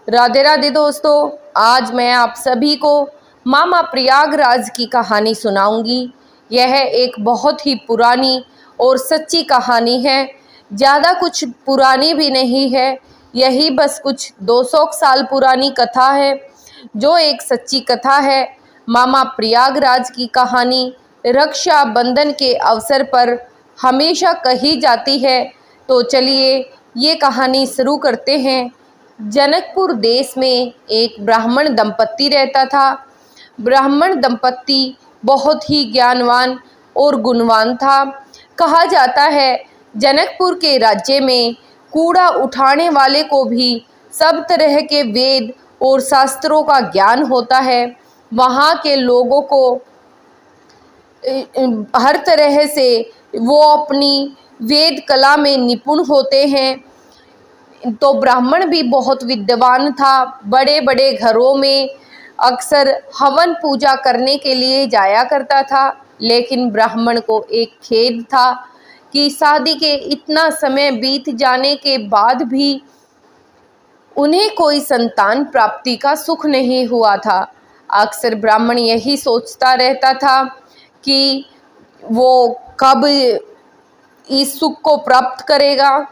राधे राधे दोस्तों, आज मैं आप सभी को मामा प्रयागराज की कहानी सुनाऊंगी। यह एक बहुत ही पुरानी और सच्ची कहानी है। ज़्यादा कुछ पुरानी भी नहीं है, यही बस कुछ 200 साल पुरानी कथा है, जो एक सच्ची कथा है। मामा प्रयागराज की कहानी रक्षाबंधन के अवसर पर हमेशा कही जाती है। तो चलिए ये कहानी शुरू करते हैं। जनकपुर देश में एक ब्राह्मण दंपत्ति रहता था। ब्राह्मण दंपत्ति बहुत ही ज्ञानवान और गुणवान था। कहा जाता है जनकपुर के राज्य में कूड़ा उठाने वाले को भी सब तरह के वेद और शास्त्रों का ज्ञान होता है। वहाँ के लोगों को हर तरह से वो अपनी वेद कला में निपुण होते हैं। तो ब्राह्मण भी बहुत विद्वान था। बड़े बड़े घरों में अक्सर हवन पूजा करने के लिए जाया करता था। लेकिन ब्राह्मण को एक खेद था कि शादी के इतना समय बीत जाने के बाद भी उन्हें कोई संतान प्राप्ति का सुख नहीं हुआ था। अक्सर ब्राह्मण यही सोचता रहता था कि वो कब इस सुख को प्राप्त करेगा,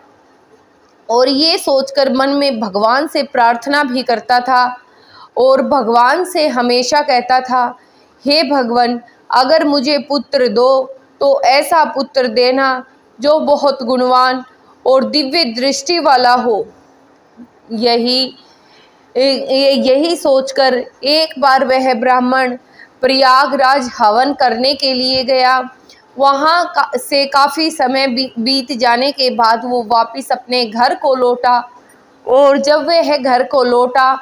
और ये सोचकर मन में भगवान से प्रार्थना भी करता था और भगवान से हमेशा कहता था, हे भगवान, अगर मुझे पुत्र दो तो ऐसा पुत्र देना जो बहुत गुणवान और दिव्य दृष्टि वाला हो। यही सोचकर एक बार वह ब्राह्मण प्रयागराज हवन करने के लिए गया। वहाँ से काफ़ी समय बीत जाने के बाद वो वापस अपने घर को लौटा, और जब वह घर को लौटा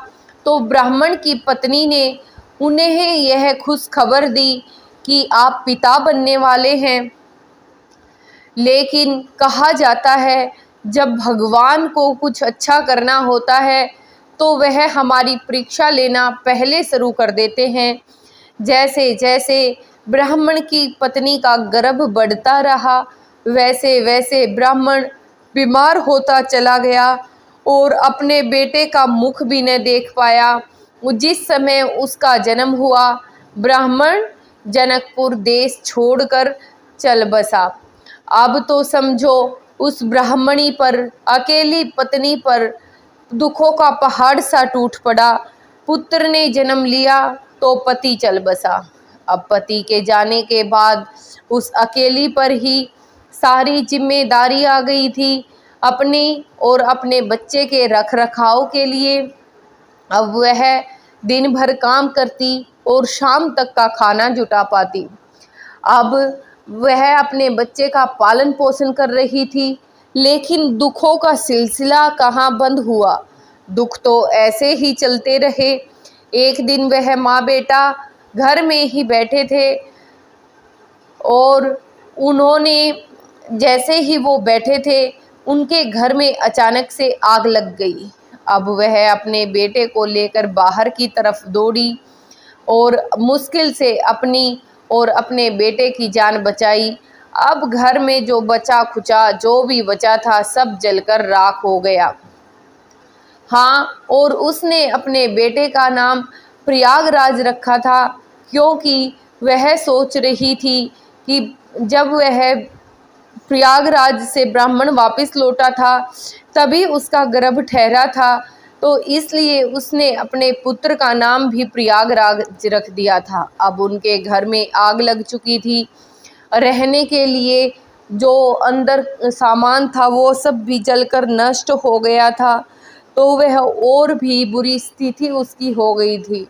तो ब्राह्मण की पत्नी ने उन्हें यह खुश खबर दी कि आप पिता बनने वाले हैं। लेकिन कहा जाता है जब भगवान को कुछ अच्छा करना होता है तो वह हमारी परीक्षा लेना पहले शुरू कर देते हैं। जैसे जैसे ब्राह्मण की पत्नी का गर्भ बढ़ता रहा, वैसे वैसे ब्राह्मण बीमार होता चला गया और अपने बेटे का मुख भी न देख पाया। जिस समय उसका जन्म हुआ, ब्राह्मण जनकपुर देश छोड़कर चल बसा। अब तो समझो उस ब्राह्मणी पर, अकेली पत्नी पर दुखों का पहाड़ सा टूट पड़ा। पुत्र ने जन्म लिया तो पति चल बसा। अब पति के जाने के बाद उस अकेली पर ही सारी जिम्मेदारी आ गई थी अपनी और अपने बच्चे के रख रखाव के लिए। अब वह दिन भर काम करती और शाम तक का खाना जुटा पाती। अब वह अपने बच्चे का पालन पोषण कर रही थी, लेकिन दुखों का सिलसिला कहाँ बंद हुआ। दुख तो ऐसे ही चलते रहे। एक दिन वह माँ बेटा घर में ही बैठे थे और उन्होंने जैसे ही वो बैठे थे, उनके घर में अचानक से आग लग गई। अब वह अपने बेटे को लेकर बाहर की तरफ दौड़ी और मुश्किल से अपनी और अपने बेटे की जान बचाई। अब घर में जो बचा खुचा जो भी बचा था सब जलकर राख हो गया। हाँ, और उसने अपने बेटे का नाम प्रयागराज रखा था, क्योंकि वह सोच रही थी कि जब वह प्रयागराज से ब्राह्मण वापस लौटा था तभी उसका गर्भ ठहरा था, तो इसलिए उसने अपने पुत्र का नाम भी प्रयागराज रख दिया था। अब उनके घर में आग लग चुकी थी। रहने के लिए जो अंदर सामान था वो सब भी जलकर नष्ट हो गया था। तो वह और भी बुरी स्थिति उसकी हो गई थी।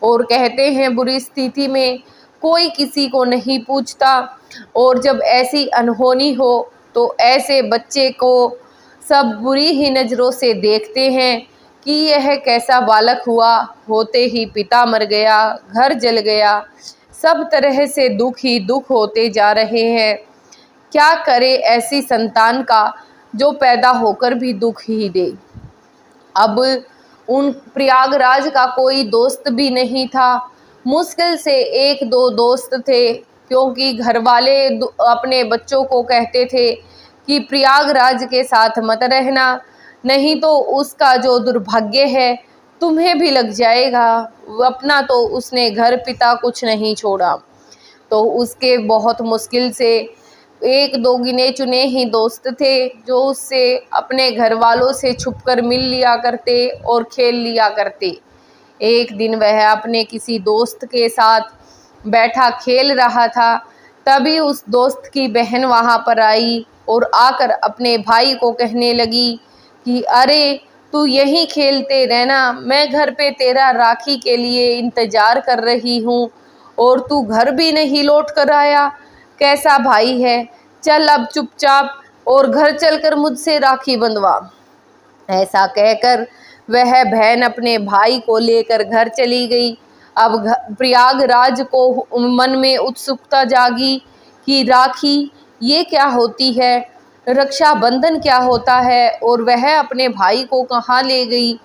और कहते हैं बुरी स्थिति में कोई किसी को नहीं पूछता, और जब ऐसी अनहोनी हो तो ऐसे बच्चे को सब बुरी ही नज़रों से देखते हैं कि यह कैसा बालक हुआ। होते ही पिता मर गया, घर जल गया, सब तरह से दुख ही दुख होते जा रहे हैं। क्या करे ऐसी संतान का जो पैदा होकर भी दुख ही दे। अब उन प्रयागराज का कोई दोस्त भी नहीं था। मुश्किल से एक दो दोस्त थे, क्योंकि घर वाले अपने बच्चों को कहते थे कि प्रयागराज के साथ मत रहना, नहीं तो उसका जो दुर्भाग्य है तुम्हें भी लग जाएगा। अपना तो उसने घर पिता कुछ नहीं छोड़ा। तो उसके बहुत मुश्किल से एक दो गिने चुने ही दोस्त थे जो उससे अपने घर वालों से छुपकर मिल लिया करते और खेल लिया करते। एक दिन वह अपने किसी दोस्त के साथ बैठा खेल रहा था, तभी उस दोस्त की बहन वहाँ पर आई और आकर अपने भाई को कहने लगी कि अरे तू यहीं खेलते रहना, मैं घर पे तेरा राखी के लिए इंतज़ार कर रही हूँ और तू घर भी नहीं लौट कर आया। कैसा भाई है, चल अब चुपचाप और घर चलकर मुझसे राखी बंधवा। ऐसा कहकर वह बहन अपने भाई को लेकर घर चली गई। अब प्रयागराज को मन में उत्सुकता जागी कि राखी ये क्या होती है, रक्षाबंधन क्या होता है, और वह अपने भाई को कहाँ ले गई।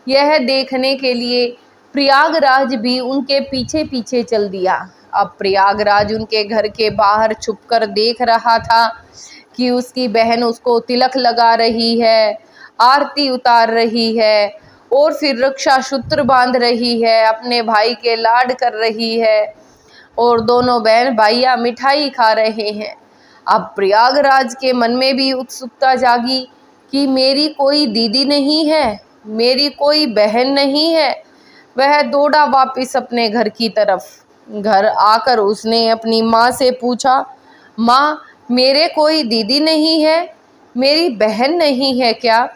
यह देखने के लिए प्रयागराज भी उनके पीछे पीछे चल दिया। अब प्रयागराज उनके घर के बाहर छुपकर देख रहा था कि उसकी बहन उसको तिलक लगा रही है, आरती उतार रही है और फिर रक्षा सूत्र बांध रही है, अपने भाई के लाड कर रही है और दोनों बहन भाइयाँ मिठाई खा रहे हैं। अब प्रयागराज के मन में भी उत्सुकता जागी कि मेरी कोई दीदी नहीं है, मेरी कोई बहन नहीं है। वह दौड़ा वापस अपने घर की तरफ। घर आकर उसने अपनी माँ से पूछा, माँ मेरे कोई दीदी नहीं है, मेरी बहन नहीं है क्या?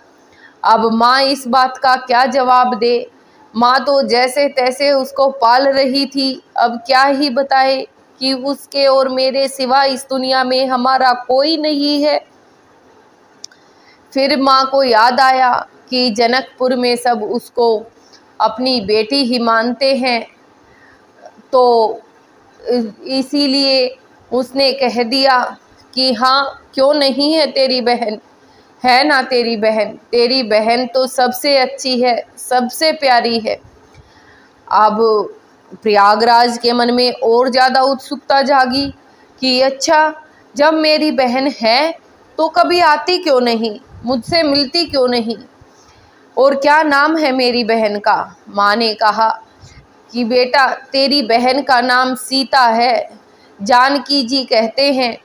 अब माँ इस बात का क्या जवाब दे। माँ तो जैसे तैसे उसको पाल रही थी, अब क्या ही बताए कि उसके और मेरे सिवा इस दुनिया में हमारा कोई नहीं है। फिर माँ को याद आया कि जनकपुर में सब उसको अपनी बेटी ही मानते हैं, तो इसीलिए उसने कह दिया कि हाँ क्यों नहीं है तेरी बहन, है ना तेरी बहन तो सबसे अच्छी है, सबसे प्यारी है। अब प्रयागराज के मन में और ज़्यादा उत्सुकता जागी कि अच्छा जब मेरी बहन है तो कभी आती क्यों नहीं, मुझसे मिलती क्यों नहीं, और क्या नाम है मेरी बहन का। माँ ने कहा कि बेटा तेरी बहन का नाम सीता है, जानकी जी कहते हैं,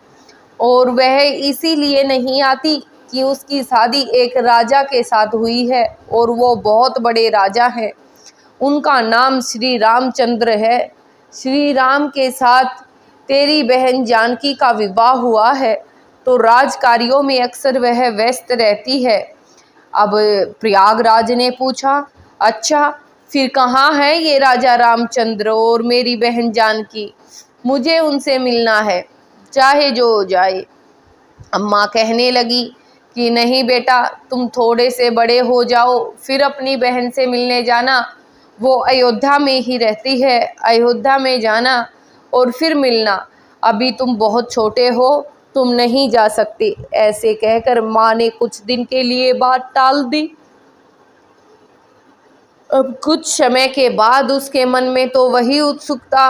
और वह इसीलिए नहीं आती कि उसकी शादी एक राजा के साथ हुई है और वो बहुत बड़े राजा हैं। उनका नाम श्री रामचंद्र है। श्री राम के साथ तेरी बहन जानकी का विवाह हुआ है, तो राज कार्यों में अक्सर वह व्यस्त रहती है। अब प्रयागराज ने पूछा, अच्छा फिर कहाँ है ये राजा रामचंद्र और मेरी बहन जानकी, मुझे उनसे मिलना है, चाहे जो हो जाए। अम्मा कहने लगी कि नहीं बेटा, तुम थोड़े से बड़े हो जाओ फिर अपनी बहन से मिलने जाना, वो अयोध्या में ही रहती है, अयोध्या में जाना और फिर मिलना, अभी तुम बहुत छोटे हो, तुम नहीं जा सकते। ऐसे कहकर माँ ने कुछ दिन के लिए बात टाल दी। अब कुछ समय के बाद उसके मन में तो वही उत्सुकता।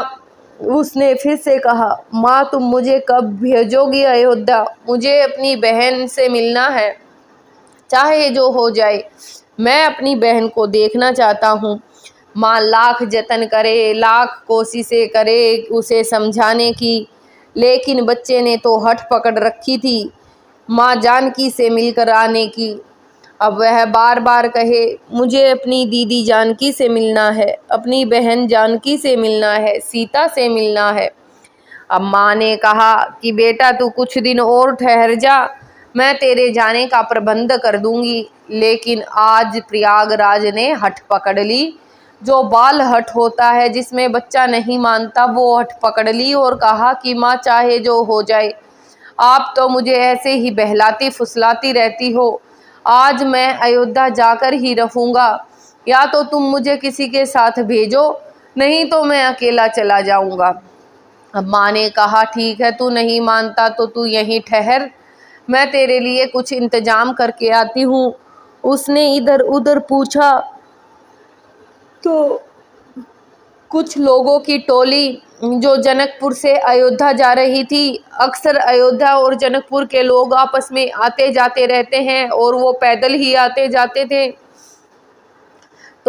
उसने फिर से कहा, माँ तुम मुझे कब भेजोगी अयोध्या, मुझे अपनी बहन से मिलना है, चाहे जो हो जाए, मैं अपनी बहन को देखना चाहता हूँ। माँ लाख जतन करे, लाख कोशिशें करे उसे समझाने की, लेकिन बच्चे ने तो हठ पकड़ रखी थी माँ जानकी से मिलकर आने की। अब वह बार बार कहे मुझे अपनी दीदी जानकी से मिलना है, अपनी बहन जानकी से मिलना है, सीता से मिलना है। अब माँ ने कहा कि बेटा तू कुछ दिन और ठहर जा, मैं तेरे जाने का प्रबंध कर दूंगी। लेकिन आज प्रयागराज ने हठ पकड़ ली। जो बाल हठ होता है, जिसमें बच्चा नहीं मानता, वो हठ पकड़ ली और कहा कि माँ चाहे जो हो जाए, आप तो मुझे ऐसे ही बहलाती फुसलाती रहती हो, आज मैं अयोध्या जाकर ही रहूँगा, या तो तुम मुझे किसी के साथ भेजो, नहीं तो मैं अकेला चला जाऊँगा। अब माँ ने कहा ठीक है, तू नहीं मानता तो तू यहीं ठहर, मैं तेरे लिए कुछ इंतजाम करके आती हूँ। उसने इधर उधर पूछा तो कुछ लोगों की टोली जो जनकपुर से अयोध्या जा रही थी, अक्सर अयोध्या और जनकपुर के लोग आपस में आते जाते रहते हैं और वो पैदल ही आते जाते थे,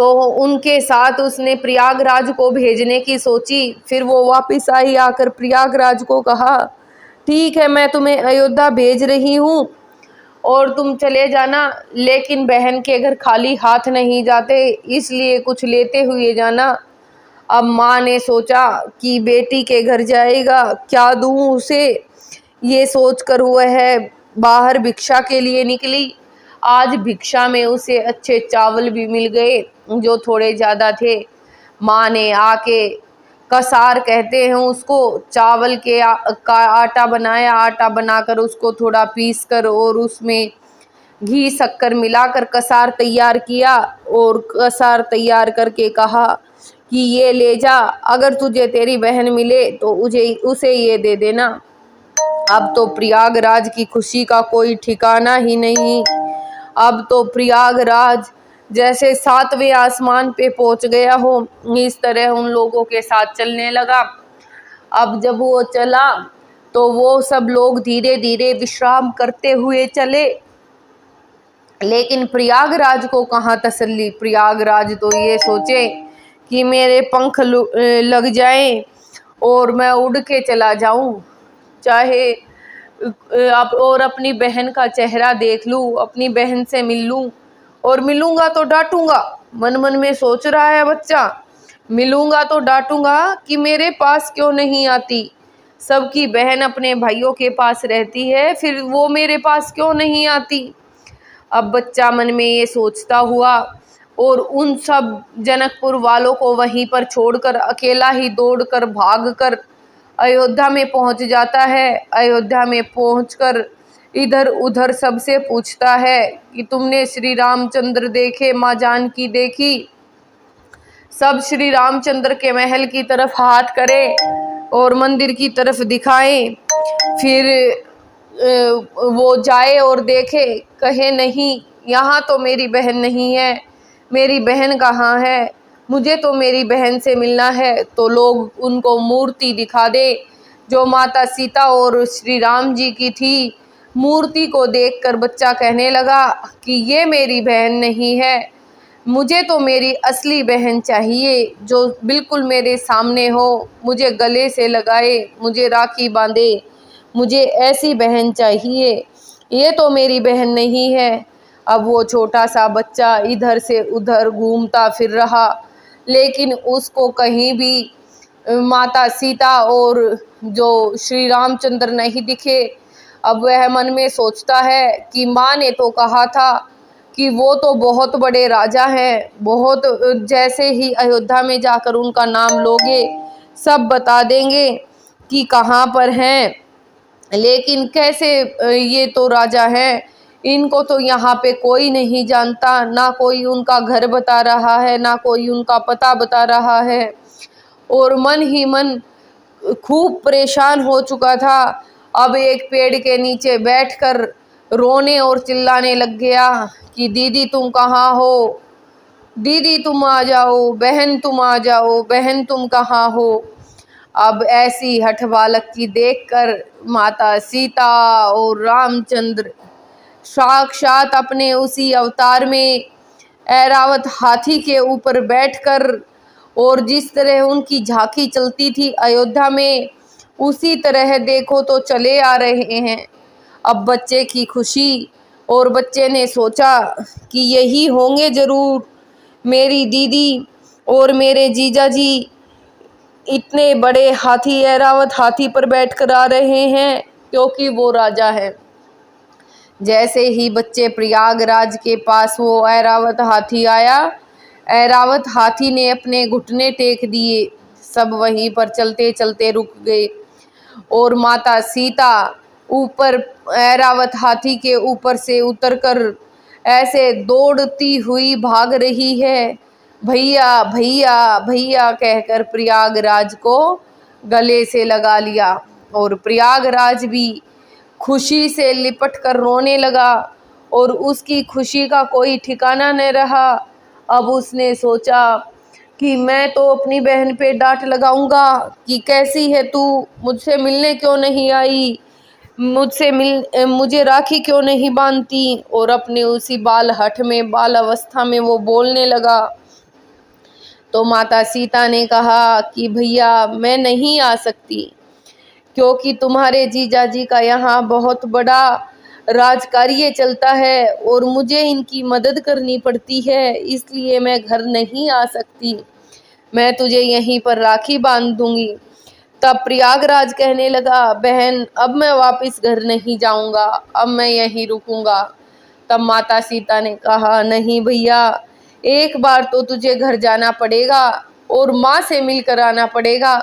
तो उनके साथ उसने प्रयागराज को भेजने की सोची। फिर वो वापस आई, आकर प्रयागराज को कहा, ठीक है मैं तुम्हें अयोध्या भेज रही हूँ और तुम चले जाना, लेकिन बहन के घर खाली हाथ नहीं जाते, इसलिए कुछ लेते हुए जाना। अब माँ ने सोचा कि बेटी के घर जाएगा, क्या दूँ उसे, ये सोचकर वह बाहर भिक्षा के लिए निकली। आज भिक्षा में उसे अच्छे चावल भी मिल गए जो थोड़े ज़्यादा थे। माँ ने आके, कसार कहते हैं उसको, चावल का आटा बनाया। आटा बनाकर उसको थोड़ा पीस कर और उसमें घी शक्कर मिलाकर कसार तैयार किया और कसार तैयार करके कहा कि ये ले जा, अगर तुझे तेरी बहन मिले तो उसे ये दे देना। अब तो प्रयागराज की खुशी का कोई ठिकाना ही नहीं। अब तो प्रयागराज जैसे 7वें आसमान पे पहुंच गया हो, इस तरह उन लोगों के साथ चलने लगा। अब जब वो चला तो वो सब लोग धीरे धीरे विश्राम करते हुए चले, लेकिन प्रयागराज को कहाँ तसल्ली। प्रयागराज तो ये सोचे कि मेरे पंख लग जाएं और मैं उड़ के चला जाऊं, चाहे और अपनी बहन का चेहरा देख लूं, अपनी बहन से मिल लूं, और मिलूंगा तो डांटूंगा। मन मन में सोच रहा है बच्चा, मिलूंगा तो डांटूंगा कि मेरे पास क्यों नहीं आती। सबकी बहन अपने भाइयों के पास रहती है, फिर वो मेरे पास क्यों नहीं आती। अब बच्चा मन में ये सोचता हुआ और उन सब जनकपुर वालों को वहीं पर छोड़कर अकेला ही दौड़कर भागकर अयोध्या में पहुंच जाता है। अयोध्या में पहुंचकर इधर उधर सबसे पूछता है कि तुमने श्री रामचंद्र देखे, माँ जानकी देखी। सब श्री रामचंद्र के महल की तरफ हाथ करें और मंदिर की तरफ दिखाएं। फिर वो जाए और देखे, कहे नहीं, यहाँ तो मेरी बहन नहीं है, मेरी बहन कहाँ है, मुझे तो मेरी बहन से मिलना है। तो लोग उनको मूर्ति दिखा दे जो माता सीता और श्री राम जी की थी। मूर्ति को देखकर बच्चा कहने लगा कि ये मेरी बहन नहीं है, मुझे तो मेरी असली बहन चाहिए जो बिल्कुल मेरे सामने हो, मुझे गले से लगाए, मुझे राखी बांधे, मुझे ऐसी बहन चाहिए, ये तो मेरी बहन नहीं है। अब वो छोटा सा बच्चा इधर से उधर घूमता फिर रहा, लेकिन उसको कहीं भी माता सीता और जो श्री रामचंद्र नहीं दिखे। अब वह मन में सोचता है कि माँ ने तो कहा था कि वो तो बहुत बड़े राजा हैं, बहुत, जैसे ही अयोध्या में जाकर उनका नाम लोगे सब बता देंगे कि कहाँ पर हैं, लेकिन कैसे ये तो राजा हैं, इनको तो यहाँ पे कोई नहीं जानता, ना कोई उनका घर बता रहा है, ना कोई उनका पता बता रहा है। और मन ही मन खूब परेशान हो चुका था। अब एक पेड़ के नीचे बैठकर रोने और चिल्लाने लग गया कि दीदी तुम कहाँ हो, दीदी तुम आ जाओ, बहन तुम आ जाओ, बहन तुम कहाँ हो। अब ऐसी हठ बालक की देखकर माता सीता और रामचंद्र साक्षात अपने उसी अवतार में ऐरावत हाथी के ऊपर बैठकर, और जिस तरह उनकी झांकी चलती थी अयोध्या में, उसी तरह देखो तो चले आ रहे हैं। अब बच्चे की खुशी, और बच्चे ने सोचा कि यही होंगे ज़रूर मेरी दीदी और मेरे जीजा जी, इतने बड़े हाथी, ऐरावत हाथी पर बैठकर आ रहे हैं क्योंकि वो राजा है। जैसे ही बच्चे प्रयागराज के पास वो ऐरावत हाथी आया, ऐरावत हाथी ने अपने घुटने टेक दिए, सब वहीं पर चलते चलते रुक गए। और माता सीता ऊपर ऐरावत हाथी के ऊपर से उतरकर ऐसे दौड़ती हुई भाग रही है, भैया भैया भैया कहकर प्रयागराज को गले से लगा लिया। और प्रयागराज भी खुशी से लिपट कर रोने लगा, और उसकी खुशी का कोई ठिकाना न रहा। अब उसने सोचा कि मैं तो अपनी बहन पे डांट लगाऊंगा कि कैसी है तू, मुझसे मिलने क्यों नहीं आई, मुझे राखी क्यों नहीं बांधती। और अपने उसी बाल हठ में, बाल अवस्था में वो बोलने लगा तो माता सीता ने कहा कि भैया मैं नहीं आ सकती, क्योंकि तुम्हारे जीजा जी का यहाँ बहुत बड़ा राजकार्य चलता है और मुझे इनकी मदद करनी पड़ती है, इसलिए मैं घर नहीं आ सकती। मैं तुझे यहीं पर राखी बांध दूंगी। तब प्रयागराज कहने लगा, बहन अब मैं वापस घर नहीं जाऊंगा, अब मैं यहीं रुकूंगा। तब माता सीता ने कहा, नहीं भैया, एक बार तो तुझे घर जाना पड़ेगा और माँ से मिलकर आना पड़ेगा,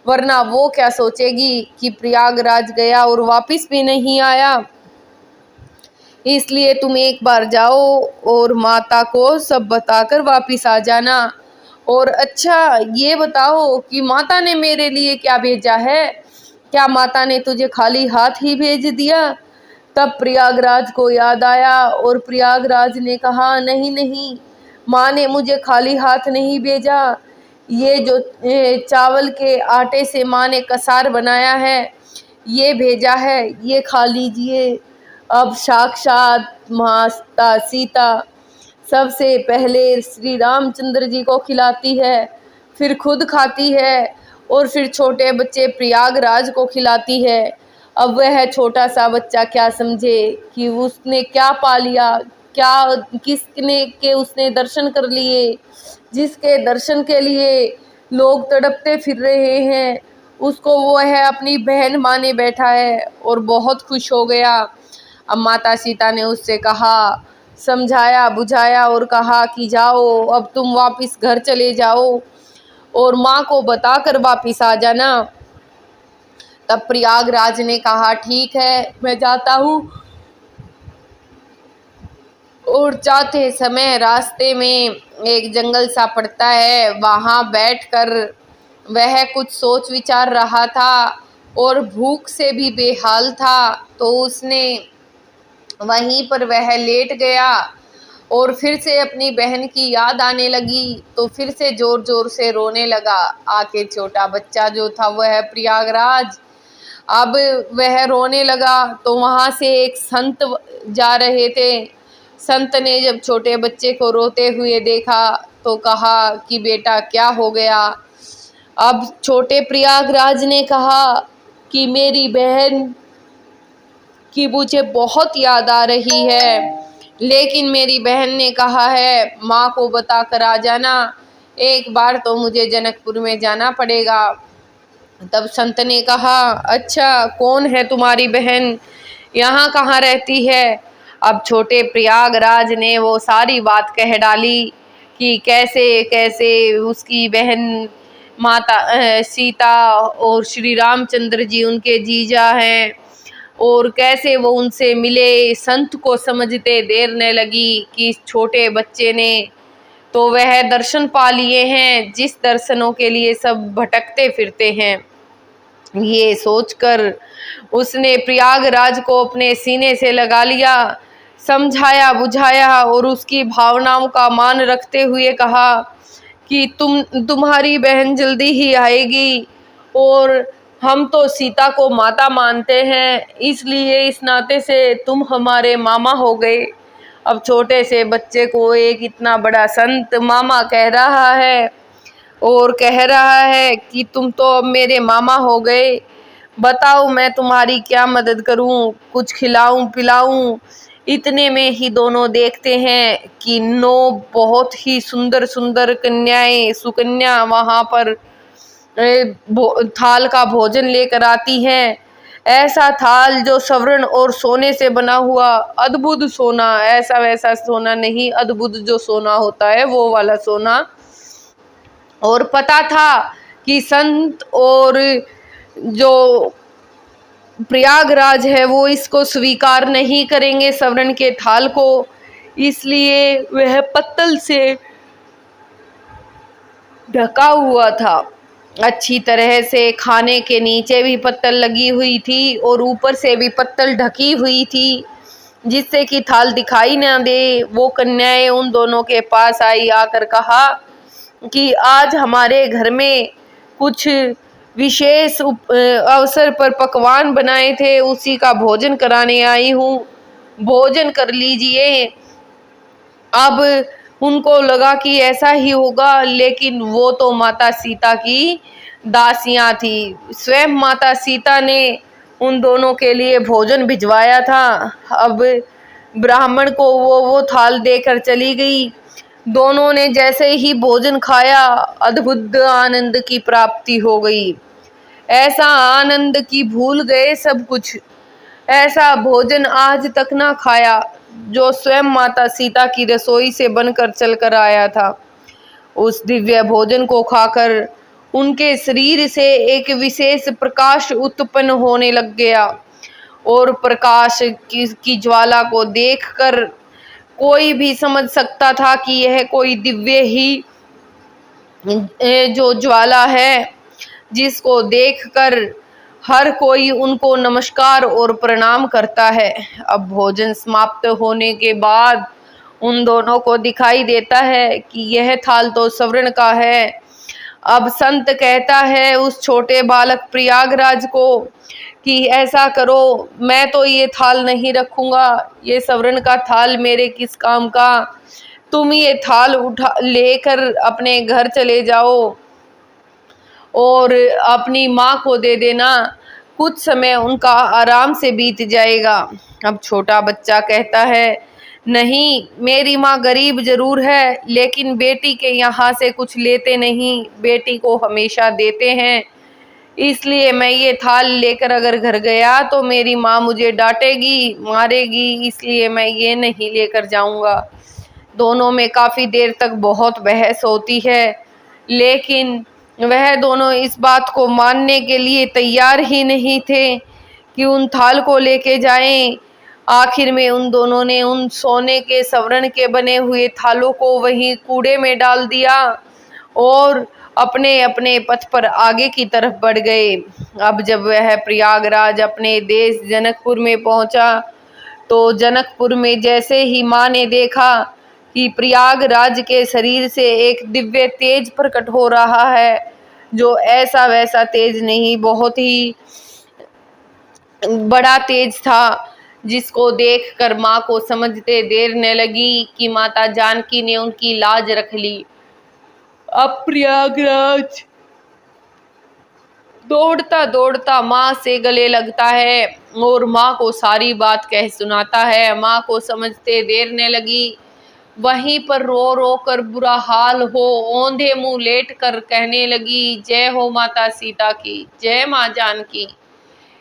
वरना वो क्या सोचेगी कि प्रयागराज गया और वापस भी नहीं आया। इसलिए तुम एक बार जाओ और माता को सब बताकर वापस आ जाना। और अच्छा ये बताओ कि माता ने मेरे लिए क्या भेजा है? क्या माता ने तुझे खाली हाथ ही भेज दिया? तब प्रयागराज को याद आया और प्रयागराज ने कहा, नहीं नहीं, माँ ने मुझे खाली हाथ नहीं भेजा। ये जो चावल के आटे से माँ ने कसार बनाया है, ये भेजा है, ये खा लीजिए। अब साक्षात माता सीता सबसे पहले श्री रामचंद्र जी को खिलाती है, फिर खुद खाती है और फिर छोटे बच्चे प्रयागराज को खिलाती है। अब वह छोटा सा बच्चा क्या समझे कि उसने क्या पा लिया, क्या किसने के उसने दर्शन कर लिए, जिसके दर्शन के लिए लोग तड़पते फिर रहे हैं, उसको वो है अपनी बहन माने बैठा है और बहुत खुश हो गया। अब माता सीता ने उससे कहा, समझाया बुझाया और कहा कि जाओ अब तुम वापस घर चले जाओ और माँ को बताकर वापस आ जाना। तब प्रयागराज ने कहा, ठीक है मैं जाता हूँ। और जाते समय रास्ते में एक जंगल सा पड़ता है, वहाँ बैठकर वह कुछ सोच विचार रहा था और भूख से भी बेहाल था। तो उसने वहीं पर वह लेट गया और फिर से अपनी बहन की याद आने लगी, तो फिर से जोर जोर से रोने लगा। आके छोटा बच्चा जो था वह प्रयागराज, अब वह रोने लगा। तो वहाँ से एक संत जा रहे थे। संत ने जब छोटे बच्चे को रोते हुए देखा तो कहा कि बेटा क्या हो गया? अब छोटे प्रयागराज ने कहा कि मेरी बहन की मुझे बहुत याद आ रही है, लेकिन मेरी बहन ने कहा है माँ को बता कर आ जाना, एक बार तो मुझे जनकपुर में जाना पड़ेगा। तब संत ने कहा, अच्छा कौन है तुम्हारी बहन, यहाँ कहाँ रहती है? अब छोटे प्रयागराज ने वो सारी बात कह डाली कि कैसे कैसे उसकी बहन माता सीता और श्री रामचंद्र जी उनके जीजा हैं और कैसे वो उनसे मिले। संत को समझते देर न लगी कि इस छोटे बच्चे ने तो वह दर्शन पा लिए हैं जिस दर्शनों के लिए सब भटकते फिरते हैं। ये सोचकर उसने प्रयागराज को अपने सीने से लगा लिया, समझाया बुझाया और उसकी भावनाओं का मान रखते हुए कहा कि तुम्हारी बहन जल्दी ही आएगी और हम तो सीता को माता मानते हैं, इसलिए इस नाते से तुम हमारे मामा हो गए। अब छोटे से बच्चे को एक इतना बड़ा संत मामा कह रहा है और कह रहा है कि तुम तो अब मेरे मामा हो गए, बताओ मैं तुम्हारी क्या मदद करूं, कुछ खिलाऊं पिलाऊं। इतने में ही दोनों देखते हैं कि 9 बहुत ही सुंदर सुंदर कन्याएं सुकन्या वहां पर थाल का भोजन लेकर आती हैं। ऐसा थाल जो स्वर्ण और सोने से बना हुआ, अद्भुत सोना, ऐसा वैसा सोना नहीं, अद्भुत जो सोना होता है वो वाला सोना। और पता था कि संत और जो प्रयागराज है वो इसको स्वीकार नहीं करेंगे स्वर्ण के थाल को, इसलिए वह पत्तल से ढका हुआ था। अच्छी तरह से खाने के नीचे भी पत्तल लगी हुई थी और ऊपर से भी पत्तल ढकी हुई थी जिससे कि थाल दिखाई ना दे। वो कन्याएं उन दोनों के पास आई, आकर कहा कि आज हमारे घर में कुछ विशेष अवसर पर पकवान बनाए थे, उसी का भोजन कराने आई हूँ, भोजन कर लीजिए। अब उनको लगा कि ऐसा ही होगा, लेकिन वो तो माता सीता की दासियां थी। स्वयं माता सीता ने उन दोनों के लिए भोजन भिजवाया था। अब ब्राह्मण को वो थाल देकर चली गई। दोनों ने जैसे ही भोजन खाया, अद्भुत आनंद की प्राप्ति हो गई। ऐसा आनंद कि भूल गए सब कुछ। ऐसा भोजन आज तक ना खाया जो स्वयं माता सीता की रसोई से बनकर चलकर आया था। उस दिव्य भोजन को खाकर उनके शरीर से एक विशेष प्रकाश उत्पन्न होने लग गया, और प्रकाश की ज्वाला को देखकर कोई भी समझ सकता था कि यह कोई दिव्य ही जो ज्वाला है, जिसको देखकर हर कोई उनको नमस्कार और प्रणाम करता है। अब भोजन समाप्त होने के बाद उन दोनों को दिखाई देता है कि यह थाल तो स्वर्ण का है। अब संत कहता है उस छोटे बालक प्रयागराज को कि ऐसा करो, मैं तो ये थाल नहीं रखूंगा, ये स्वर्ण का थाल मेरे किस काम का। तुम ये थाल उठा लेकर अपने घर चले जाओ और अपनी माँ को दे देना, कुछ समय उनका आराम से बीत जाएगा। अब छोटा बच्चा कहता है, नहीं, मेरी माँ गरीब जरूर है, लेकिन बेटी के यहाँ से कुछ लेते नहीं, बेटी को हमेशा देते हैं। इसलिए मैं ये थाल लेकर अगर घर गया तो मेरी माँ मुझे डांटेगी, मारेगी, इसलिए मैं ये नहीं लेकर जाऊंगा। दोनों में काफी देर तक बहुत बहस होती है, लेकिन वह दोनों इस बात को मानने के लिए तैयार ही नहीं थे कि उन थाल को लेके जाएं। आखिर में उन दोनों ने उन सोने के स्वर्ण के बने हुए थालों को वहीं कूड़े में डाल दिया और अपने अपने पथ पर आगे की तरफ बढ़ गए। अब जब वह प्रयागराज अपने देश जनकपुर में पहुंचा, तो जनकपुर में जैसे ही माँ ने देखा कि प्रयागराज के शरीर से एक दिव्य तेज प्रकट हो रहा है, जो ऐसा वैसा तेज नहीं, बहुत ही बड़ा तेज था, जिसको देखकर माँ को समझते देर न लगी कि माता जानकी ने उनकी लाज रख ली। अब प्रयागराज दौड़ता दौड़ता माँ से गले लगता है और माँ को सारी बात कह सुनाता है। माँ को समझते देर न लगी। वहीं पर रो रो कर बुरा हाल हो, औंधे मुंह लेट कर कहने लगी, जय हो माता सीता की, जय माँ जानकी।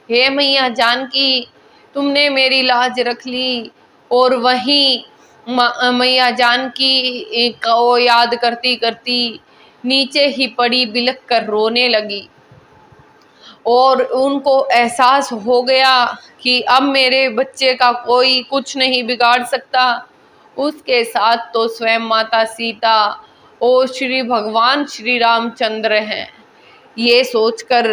हे मैया जानकी, तुमने मेरी लाज रख ली। और वहीं मैया जानकी को याद करती करती नीचे ही पड़ी बिलख कर रोने लगी, और उनको एहसास हो गया कि अब मेरे बच्चे का कोई कुछ नहीं बिगाड़ सकता। उसके साथ तो स्वयं माता सीता और श्री भगवान श्री रामचंद्र हैं। ये सोचकर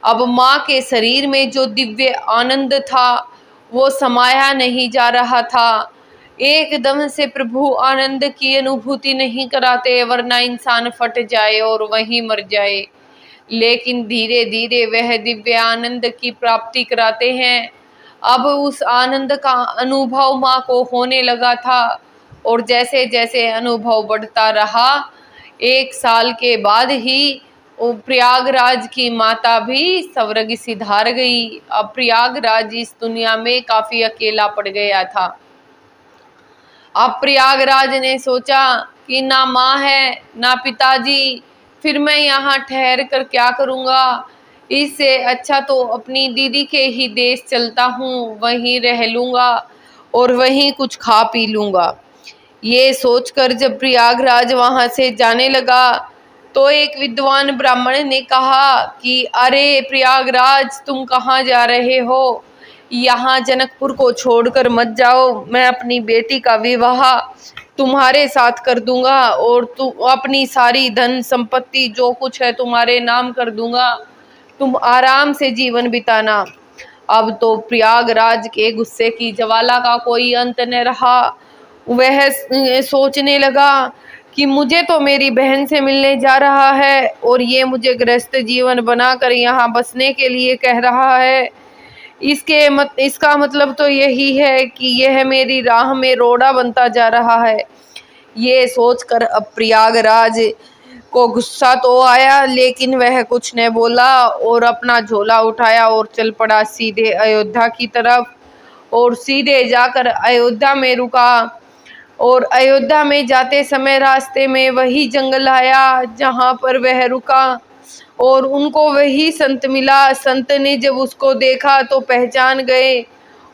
अब माँ के शरीर में जो दिव्य आनंद था वो समाया नहीं जा रहा था। एकदम से प्रभु आनंद की अनुभूति नहीं कराते, वरना इंसान फट जाए और वहीं मर जाए। लेकिन धीरे धीरे वह दिव्य आनंद की प्राप्ति कराते हैं। अब उस आनंद का अनुभव माँ को होने लगा था, और जैसे जैसे अनुभव बढ़ता रहा, 1 साल के बाद ही प्रयागराज की माता भी स्वर्ग सिधार गई। अब प्रयागराज इस दुनिया में काफी अकेला पड़ गया था। अब प्रयागराज ने सोचा कि ना माँ है ना पिताजी, फिर मैं यहाँ ठहर कर क्या करूँगा। इससे अच्छा तो अपनी दीदी के ही देश चलता हूँ, वहीं रह लूँगा और वहीं कुछ खा पी लूँगा। ये सोचकर जब प्रयागराज वहाँ से जाने लगा, तो एक विद्वान ब्राह्मण ने कहा कि अरे प्रयागराज, तुम कहाँ जा रहे हो? यहाँ जनकपुर को छोड़कर मत जाओ। मैं अपनी बेटी का विवाह तुम्हारे साथ कर दूंगा और तुम अपनी सारी धन संपत्ति जो कुछ है तुम्हारे नाम कर दूंगा। तुम आराम से जीवन बिताना। अब तो प्रयागराज के गुस्से की ज्वाला का कोई अंत न रहा। वह सोचने लगा कि मुझे तो मेरी बहन से मिलने जा रहा है और ये मुझे गृहस्थ जीवन बनाकर यहाँ बसने के लिए कह रहा है। इसका मतलब तो यही है कि यह मेरी राह में रोड़ा बनता जा रहा है। ये सोचकर अब प्रयागराज को गुस्सा तो आया, लेकिन वह कुछ न बोला और अपना झोला उठाया और चल पड़ा सीधे अयोध्या की तरफ। और सीधे जाकर अयोध्या में रुका। और अयोध्या में जाते समय रास्ते में वही जंगल आया जहाँ पर वह रुका, और उनको वही संत मिला। संत ने जब उसको देखा तो पहचान गए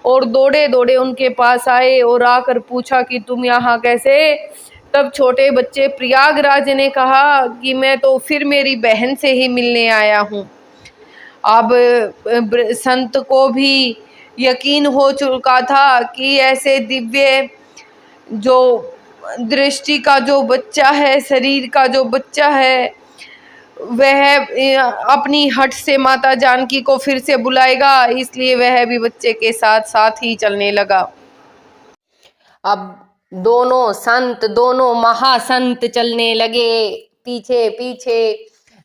और दौड़े दौड़े उनके पास आए और आकर पूछा कि तुम यहाँ कैसे। तब छोटे बच्चे प्रयागराज ने कहा कि मैं तो फिर मेरी बहन से ही मिलने आया हूँ। अब संत को भी यकीन हो चुका था कि ऐसे दिव्य जो दृष्टि का जो बच्चा है, शरीर का जो बच्चा है, वह अपनी हट से माता जानकी को फिर से बुलाएगा, इसलिए वह भी बच्चे के साथ साथ ही चलने लगा। अब दोनों महासंत चलने लगे पीछे पीछे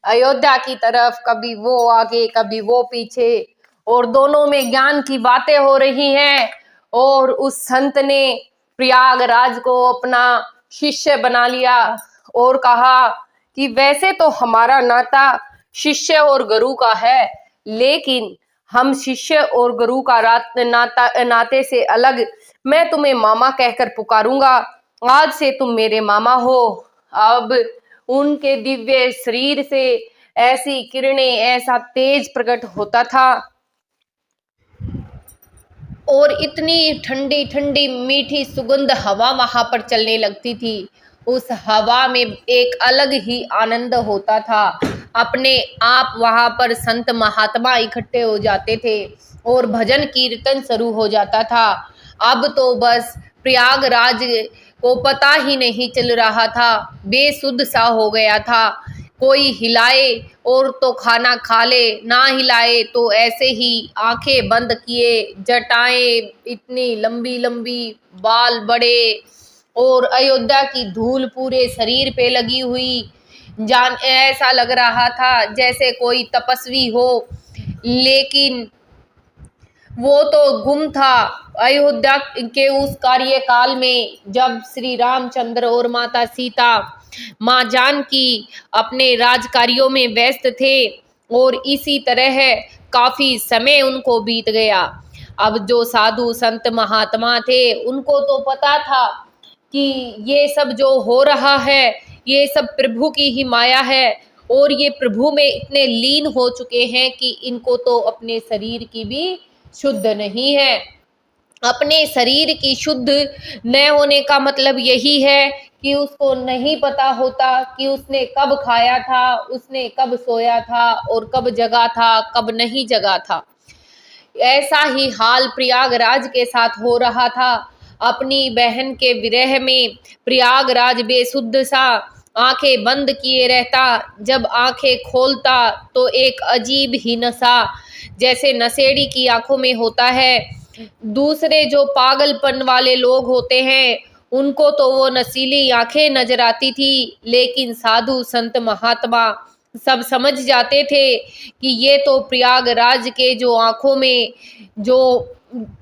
अयोध्या की तरफ, कभी वो आगे कभी वो पीछे, और दोनों में ज्ञान की बातें हो रही हैं। और उस संत ने प्रयागराज को अपना शिष्य बना लिया और कहा कि वैसे तो हमारा नाता शिष्य और गुरु का है, लेकिन हम शिष्य और गुरु का नाते से अलग मैं तुम्हें मामा कहकर पुकारूंगा। आज से तुम मेरे मामा हो। अब उनके दिव्य शरीर से ऐसी किरणें, ऐसा तेज प्रकट होता था और इतनी ठंडी ठंडी मीठी सुगंध हवा वहां पर चलने लगती थी। उस हवा में एक अलग ही आनंद होता था। अपने आप वहां पर संत महात्मा इकट्ठे हो जाते थे और भजन कीर्तन शुरू हो जाता था। अब तो बस प्रयागराज को पता ही नहीं चल रहा था, बेसुध सा हो गया था। कोई हिलाए और तो खाना खा ले, ना हिलाए तो ऐसे ही आंखें बंद किए, जटाएं इतनी लंबी लंबी, बाल बड़े, और अयोध्या की धूल पूरे शरीर पे लगी हुई। जान ऐसा लग रहा था जैसे कोई तपस्वी हो, लेकिन वो तो गुम था। अयोध्या के उस कार्यकाल में जब श्री रामचंद्र और माता सीता, माँ जानकी अपने राज कार्यों में व्यस्त थे, और इसी तरह काफी समय उनको बीत गया। अब जो साधु संत महात्मा थे उनको तो पता था कि ये सब जो हो रहा है ये सब प्रभु की ही माया है, और ये प्रभु में इतने लीन हो चुके हैं कि इनको तो अपने शरीर की भी शुद्ध नहीं है। अपने शरीर की शुद्ध न होने का मतलब यही है कि उसको नहीं पता होता कि उसने कब खाया था, उसने कब सोया था और कब जगा था, कब नहीं जगा था। ऐसा ही हाल प्रयागराज के साथ हो रहा था। अपनी बहन के विरह में प्रयागराज बेसुध सा आंखें बंद किए रहता। जब आंखें खोलता तो एक अजीब ही नशा जैसे नशेड़ी की आंखों में होता है। दूसरे जो पागलपन वाले लोग होते हैं उनको तो वो नशीली आंखें नजर आती थी, लेकिन साधु संत महात्मा सब समझ जाते थे कि ये तो प्रयागराज के जो आंखों में जो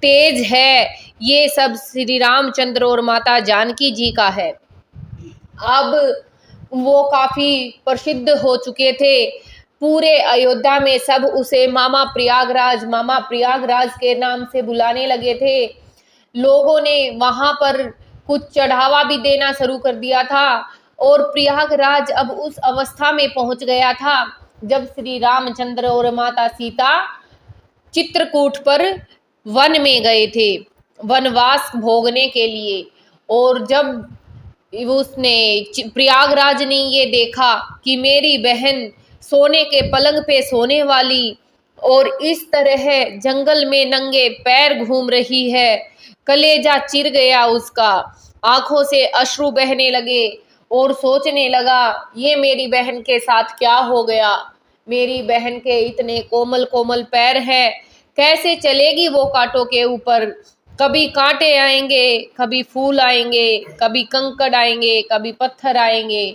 तेज है ये सब श्री रामचंद्र और माता जानकी जी का है। अब वो काफी प्रसिद्ध हो चुके थे। पूरे अयोध्या में सब उसे मामा प्रयागराज के नाम से बुलाने लगे थे। लोगों ने वहां पर कुछ चढ़ावा भी देना शुरू कर दिया था, और प्रयागराज अब उस अवस्था में पहुंच गया था जब श्री रामचंद्र और माता सीता चित्रकूट पर वन में गए थे वनवास भोगने के लिए। और जब उसने प्रयागराज ने ये देखा कि मेरी बहन सोने के पलंग पे सोने वाली और इस तरह जंगल में नंगे पैर घूम रही है, कलेजा चिर गया उसका। आंखों से अश्रु बहने लगे और सोचने लगा ये मेरी बहन के साथ क्या हो गया। मेरी बहन के इतने कोमल कोमल पैर हैं, कैसे चलेगी वो कांटों के ऊपर। कभी कांटे आएंगे, कभी फूल आएंगे, कभी कंकड़ आएंगे, कभी पत्थर आएंगे,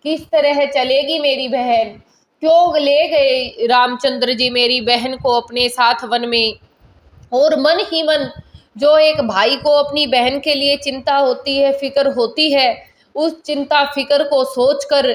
किस तरह चलेगी मेरी बहन। क्यों ले गए रामचंद्र जी मेरी बहन को अपने साथ वन में। और मन ही मन जो एक भाई को अपनी बहन के लिए चिंता होती है, फिक्र होती है, उस चिंता फिक्र को सोचकर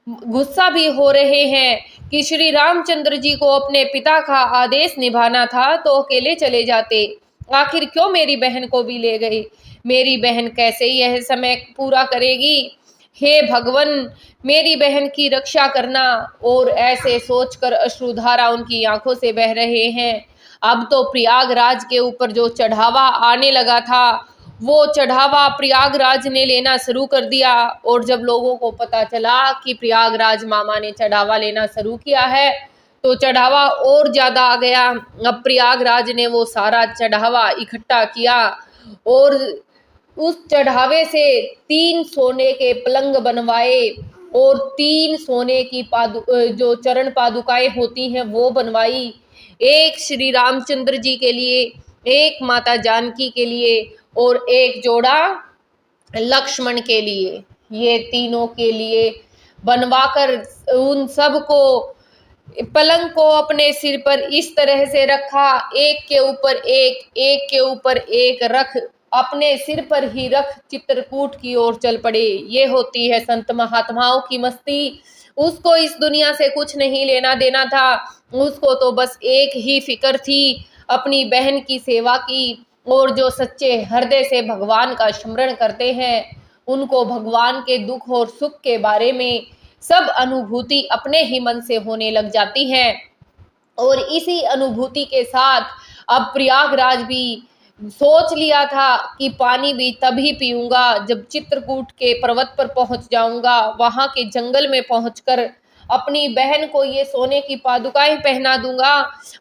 गुस्सा भी हो रहे हैं कि श्री रामचंद्र जी को अपने पिता का आदेश निभाना था तो अकेले चले जाते, आखिर क्यों मेरी बहन को भी ले गए? मेरी बहन कैसे यह समय पूरा करेगी? हे भगवन, मेरी बहन की रक्षा करना। और ऐसे सोचकर अश्रुधारा उनकी आंखों से बह रहे हैं। अब तो प्रयागराज के ऊपर जो चढ़ावा आने लगा था, वो चढ़ावा प्रयागराज ने लेना शुरू कर दिया। और जब लोगों को पता चला कि प्रयागराज मामा ने चढ़ावा लेना शुरू किया है, तो चढ़ावा और ज्यादा आ गया। अब प्रयागराज ने वो सारा चढ़ावा इकट्ठा किया और उस चढ़ावे से 3 सोने के पलंग बनवाए और 3 सोने की जो चरण पादुकाएं होती हैं वो बनवाई। एक श्री रामचंद्र जी के लिए, एक माता जानकी के लिए और एक जोड़ा लक्ष्मण के लिए। ये तीनों के लिए बनवाकर उन सब को पलंग को अपने सिर पर इस तरह से रखा, एक के ऊपर एक, एक के ऊपर एक रख, अपने सिर पर ही रख चित्रकूट की ओर चल पड़े। ये होती है संत महात्माओं की मस्ती। उसको इस दुनिया से कुछ नहीं लेना देना था, उसको तो बस एक ही फिक्र थी, अपनी बहन की सेवा की। और जो सच्चे हृदय से भगवान का स्मरण करते हैं, उनको भगवान के दुख और सुख के बारे में सब अनुभूति अपने ही मन से होने लग जाती है। और इसी अनुभूति के साथ अब प्रयागराज भी सोच लिया था कि पानी भी तभी पीऊंगा जब चित्रकूट के पर्वत पर पहुंच जाऊंगा, वहां के जंगल में पहुंचकर अपनी बहन को ये सोने की पादुकाएं पहना दूंगा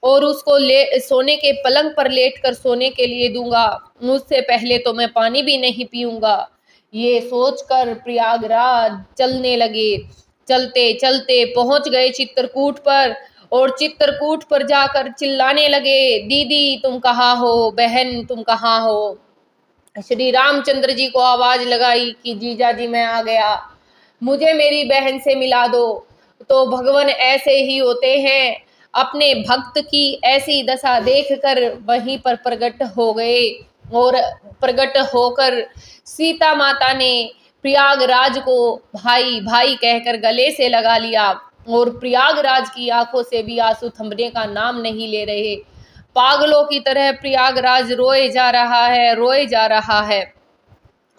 और उसको सोने के पलंग पर लेटकर सोने के लिए दूंगा। मुझसे पहले तो मैं पानी भी नहीं पीऊंगा। ये सोचकर प्रयागराज चलने लगे। चलते चलते पहुंच गए चित्रकूट पर और चित्रकूट पर जाकर चिल्लाने लगे, दीदी तुम कहाँ हो, बहन तुम कहाँ हो? श्री रामचंद्र जी को आवाज लगाई कि जीजा जी मैं आ गया, मुझे मेरी बहन से मिला दो। तो भगवान ऐसे ही होते हैं, अपने भक्त की ऐसी दशा देखकर वहीं पर प्रकट हो गए और प्रकट होकर सीता माता ने प्रयागराज को भाई भाई कहकर गले से लगा लिया और प्रयागराज की आंखों से भी आंसू थमने का नाम नहीं ले रहे। पागलों की तरह प्रयागराज रोए जा रहा है, रोए जा रहा है।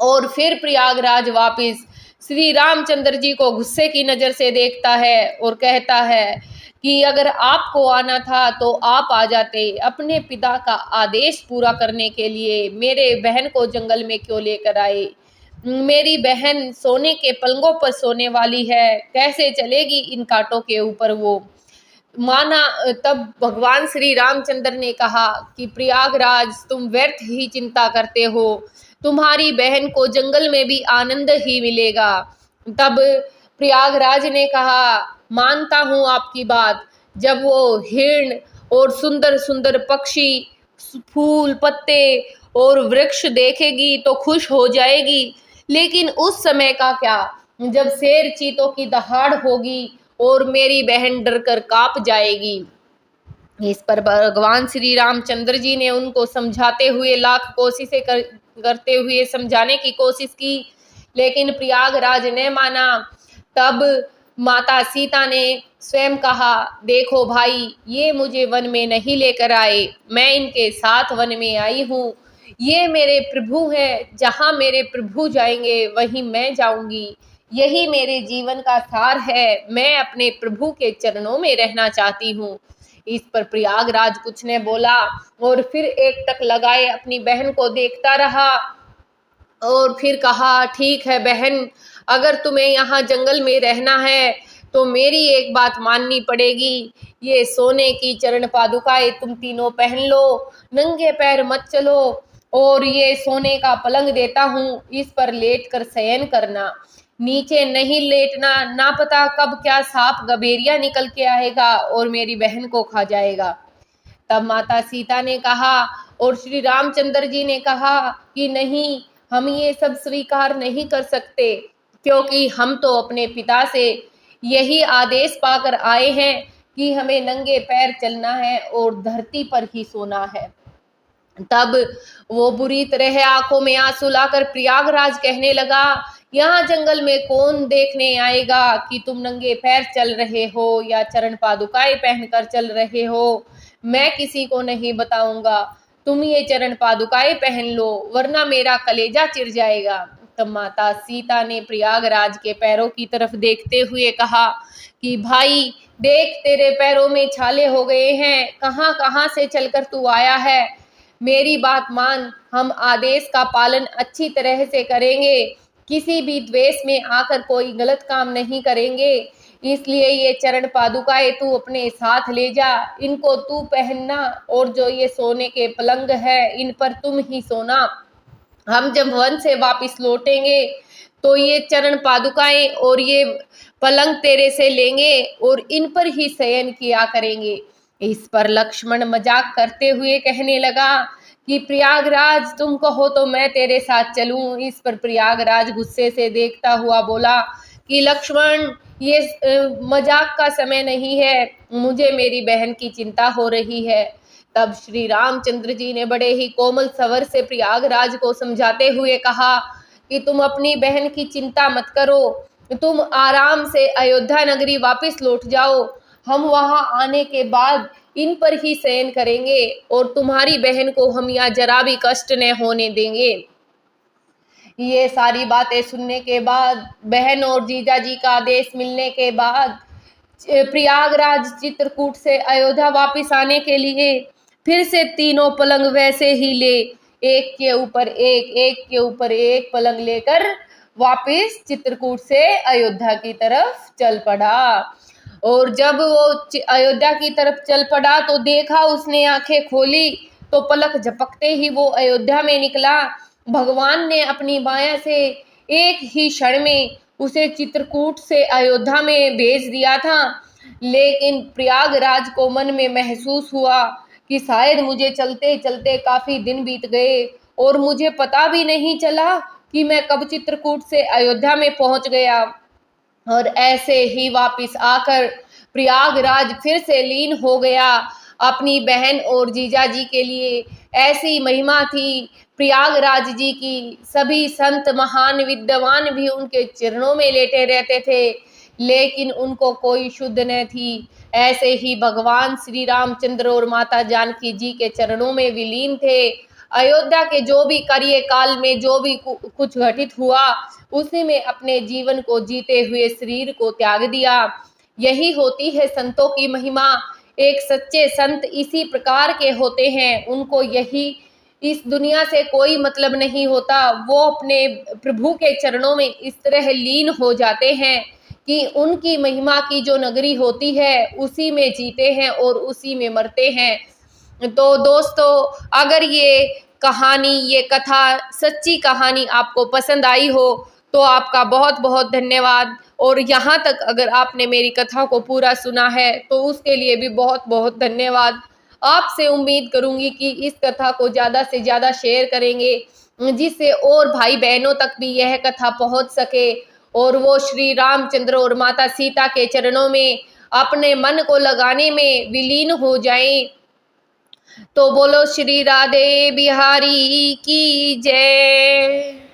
और फिर प्रयागराज वापिस श्री रामचंद्र जी को गुस्से की नजर से देखता है और कहता है कि अगर आपको आना था तो आप आ जाते, अपने पिता का आदेश पूरा करने के लिए मेरे बहन को जंगल में क्यों लेकर आए? मेरी बहन सोने के पलंगों पर सोने वाली है, कैसे चलेगी इन कांटों के ऊपर वो? माना तब भगवान श्री रामचंद्र ने कहा कि प्रयागराज तुम व्यर्थ ही चिंता करते हो, तुम्हारी बहन को जंगल में भी आनंद ही मिलेगा। तब प्रयागराज ने कहा, मानता हूँ आपकी बात, जब वो हिरण और सुंदर सुंदर पक्षी, फूल पत्ते और वृक्ष देखेगी तो खुश हो जाएगी, लेकिन उस समय का क्या जब शेर चीतों की दहाड़ होगी और मेरी बहन डर कर कांप जाएगी। इस पर भगवान श्री रामचंद्र जी ने उनको समझाते हुए लाख कोशिशें करते हुए समझाने की कोशिश की, लेकिन प्रयागराज ने माना। तब माता सीता ने स्वयं कहा, देखो भाई, ये मुझे वन में नहीं लेकर आए, मैं इनके साथ वन में आई हूँ। ये मेरे प्रभु हैं, जहाँ मेरे प्रभु जाएंगे वहीं मैं जाऊंगी। यही मेरे जीवन का सार है, मैं अपने प्रभु के चरणों में रहना चाहती हूँ। इस पर प्रयागराज कुछ ने बोला और फिर एक टक लगाए अपनी बहन को देखता रहा और फिर कहा, ठीक है बहन, अगर तुम्हें यहाँ जंगल में रहना है तो मेरी एक बात माननी पड़ेगी। ये सोने की चरण पादुकाएं तुम तीनों पहन लो, नंगे पैर मत चलो, और ये सोने का पलंग देता हूँ, इस पर लेट कर शयन करना, नीचे नहीं लेटना, ना पता कब क्या सांप गबेरिया निकल के आएगा और मेरी बहन को खा जाएगा। तब माता सीता ने कहा और श्री रामचंद्र जी ने कहा कि नहीं, हम ये सब स्वीकार नहीं कर सकते, क्योंकि हम तो अपने पिता से यही आदेश पाकर आए हैं कि हमें नंगे पैर चलना है और धरती पर ही सोना है। तब वो बुरी तरह आंखों में आंसू लाकर प्रयागराज कहने लगा यहाँ जंगल में कौन देखने आएगा कि तुम नंगे पैर चल रहे हो या चरण पादुकाएं पहनकर चल रहे हो। मैं किसी को नहीं बताऊंगा। तुम ये चरण पादुकाएं पहन लो, वरना मेरा कलेजा चिर जाएगा। तब माता सीता ने प्रयागराज के पैरों की तरफ देखते हुए कहा कि भाई देख, तेरे पैरों में छाले हो गए हैं, कहाँ कहाँ से चलकर तू आया है। मेरी बात मान, हम आदेश का पालन अच्छी तरह से करेंगे, किसी भी द्वेष में आकर कोई गलत काम नहीं करेंगे। इसलिए ये चरण पादुकाएं तू अपने साथ ले जा, इनको तू पहनना, और जो ये सोने के पलंग है इन पर तुम ही सोना। हम जब वन से वापस लौटेंगे तो ये चरण पादुकाएं और ये पलंग तेरे से लेंगे और इन पर ही शयन किया करेंगे। इस पर लक्ष्मण मजाक करते हुए कहने लगा कि प्रयागराज, तुम कहो तो मैं तेरे साथ चलूं। इस पर प्रयागराज गुस्से से देखता हुआ बोला कि लक्ष्मण, ये मजाक का समय नहीं है, मुझे मेरी बहन की चिंता हो रही है। तब श्री रामचंद्र जी ने बड़े ही कोमल स्वर से प्रयागराज को समझाते हुए कहा कि तुम अपनी बहन की चिंता मत करो, तुम आराम से अयोध्या नगरी वापस लौट जाओ। हम वहां आने के बाद इन पर ही शयन करेंगे और तुम्हारी बहन को हम यहाँ जरा भी कष्ट न होने देंगे। ये सारी बातें सुनने के बाद, बहन और जीजा जी का आदेश मिलने के बाद, प्रयागराज चित्रकूट से अयोध्या वापस आने के लिए फिर से तीनों पलंग वैसे ही ले, एक के ऊपर एक, एक के ऊपर एक पलंग लेकर वापस चित्रकूट से अयोध्या की तरफ चल पड़ा। और जब वो अयोध्या की तरफ चल पड़ा तो देखा, उसने आंखें खोली तो पलक झपकते ही वो अयोध्या में निकला। भगवान ने अपनी माया से एक ही क्षण में उसे चित्रकूट से अयोध्या में भेज दिया था। लेकिन प्रयागराज को मन में महसूस हुआ कि शायद मुझे चलते चलते काफी दिन बीत गए और मुझे पता भी नहीं चला कि मैं कब चित्रकूट से अयोध्या में पहुंच गया। और ऐसे ही वापस आकर प्रयागराज फिर से लीन हो गया। अपनी बहन और जीजा जी के लिए ऐसी महिमा थी प्रयागराज जी की, सभी संत महान विद्वान भी उनके चरणों में लेटे रहते थे, लेकिन उनको कोई शुद्ध न थी। ऐसे ही भगवान श्री रामचंद्र और माता जानकी जी के चरणों में विलीन थे। अयोध्या के जो भी कार्य काल में जो भी कुछ घटित हुआ, उसी में अपने जीवन को जीते हुए शरीर को त्याग दिया। यही होती है संतों की महिमा। एक सच्चे संत इसी प्रकार के होते हैं, उनको यही, इस दुनिया से कोई मतलब नहीं होता। वो अपने प्रभु के चरणों में इस तरह लीन हो जाते हैं कि उनकी महिमा की जो नगरी होती है उसी में जीते हैं और उसी में मरते हैं। तो दोस्तों, अगर ये कहानी, ये कथा, सच्ची कहानी आपको पसंद आई हो तो आपका बहुत बहुत धन्यवाद। और यहाँ तक अगर आपने मेरी कथा को पूरा सुना है तो उसके लिए भी बहुत बहुत धन्यवाद। आपसे उम्मीद करूंगी कि इस कथा को ज़्यादा से ज़्यादा शेयर करेंगे, जिससे और भाई बहनों तक भी यह कथा पहुँच सके और वो श्री रामचंद्र और माता सीता के चरणों में अपने मन को लगाने में विलीन हो जाएं। तो बोलो श्री राधे बिहारी की जय।